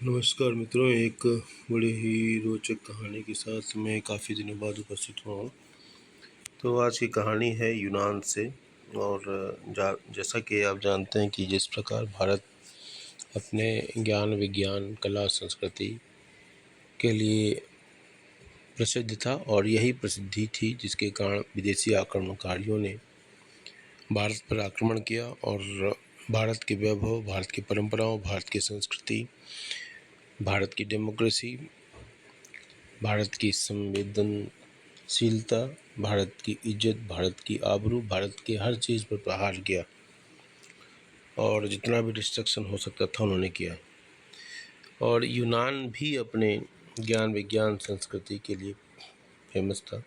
नमस्कार मित्रों, एक बड़ी ही रोचक कहानी के साथ मैं काफ़ी दिनों बाद उपस्थित हुआ हूँ। तो आज की कहानी है यूनान से। और जैसा कि आप जानते हैं कि जिस प्रकार भारत अपने ज्ञान, विज्ञान, कला, संस्कृति के लिए प्रसिद्ध था, और यही प्रसिद्धि थी जिसके कारण विदेशी आक्रमणकारियों ने भारत पर आक्रमण किया और भारत के वैभव, भारत की परंपराओं, भारत की संस्कृति, भारत की डेमोक्रेसी, भारत की संवेदनशीलता, भारत की इज्जत, भारत की आबरू, भारत की हर चीज़ पर प्रहार किया और जितना भी डिस्ट्रक्शन हो सकता था उन्होंने किया। और यूनान भी अपने ज्ञान, विज्ञान, संस्कृति के लिए फेमस था।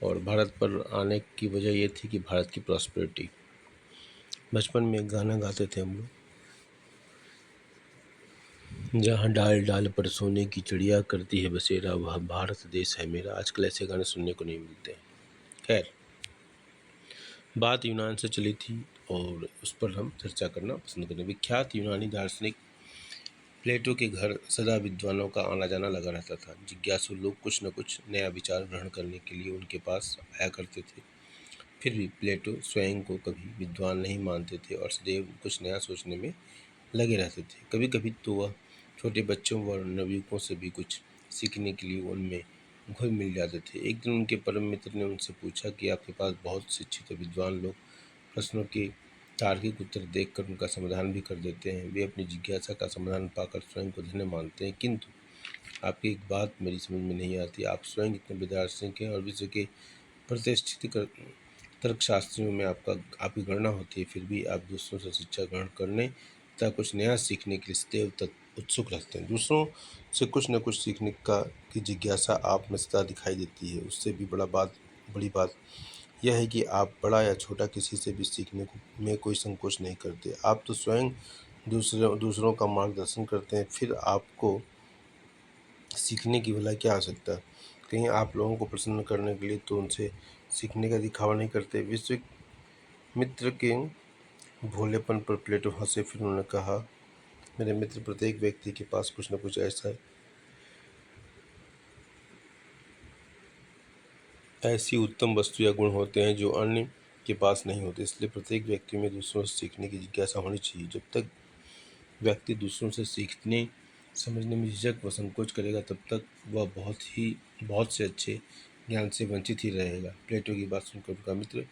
और भारत पर आने की वजह ये थी कि भारत की प्रॉस्पेरिटी। बचपन में एक गाना गाते थे हम लोग, जहाँ डाल डाल पर सोने की चिड़िया करती है बसेरा, वह भारत देश है मेरा। आजकल ऐसे गाने सुनने को नहीं मिलते हैं। खैर, बात यूनान से चली थी और उस पर हम चर्चा करना पसंद करें। विख्यात यूनानी दार्शनिक प्लेटो के घर सदा विद्वानों का आना जाना लगा रहता था। जिज्ञासु लोग कुछ न कुछ नया विचार ग्रहण करने के लिए उनके पास आया करते थे। फिर भी प्लेटो स्वयं को कभी विद्वान नहीं मानते थे और सदैव कुछ नया सोचने में लगे रहते थे। कभी कभी तो वह छोटे बच्चों व नवयुवकों से भी कुछ सीखने के लिए उनमें घुल मिल जाते थे। एक दिन उनके परम मित्र ने उनसे पूछा कि आपके पास बहुत शिक्षित और विद्वान लोग प्रश्नों के तार्किक उत्तर देखकर उनका समाधान भी कर देते हैं। वे अपनी जिज्ञासा का समाधान पाकर स्वयं को धन्य मानते हैं, किंतु आपकी एक बात मेरी समझ में नहीं आती। आप स्वयं इतने दार्शनिक हैं और विश्व के प्रतिष्ठित तर्कशास्त्रियों में आपकी गणना होती है, फिर भी आप दूसरों से शिक्षा ग्रहण करने तथा कुछ नया सीखने के लिए सदैव उत्सुक रहते हैं। दूसरों से कुछ न कुछ सीखने की जिज्ञासा आप में सदा दिखाई देती है। उससे भी बड़ी बात यह है कि आप बड़ा या छोटा किसी से भी सीखने में कोई संकोच नहीं करते। आप तो स्वयं दूसरों का मार्गदर्शन करते हैं, फिर आपको सीखने की भला क्या आवश्यकता। कहीं आप लोगों को प्रसन्न करने के लिए तो उनसे सीखने का दिखावा नहीं करते। विश्व मित्र के भोलेपन पर प्लेटो हंसे। फिर उन्होंने कहा, मेरे मित्र, प्रत्येक व्यक्ति के पास कुछ न कुछ ऐसी उत्तम वस्तु या गुण होते हैं जो अन्य के पास नहीं होते। इसलिए प्रत्येक व्यक्ति में दूसरों से सीखने की जिज्ञासा होनी चाहिए। जब तक व्यक्ति दूसरों से सीखने, समझने में झिझक व संकोच करेगा, तब तक वह बहुत से अच्छे ज्ञान से वंचित ही रहेगा। प्लेटो की बात सुनकर उनका मित्र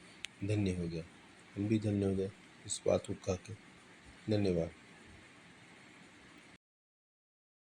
धन्य हो गया। हम भी धन्य हो गए इस बात को कह के। धन्यवाद।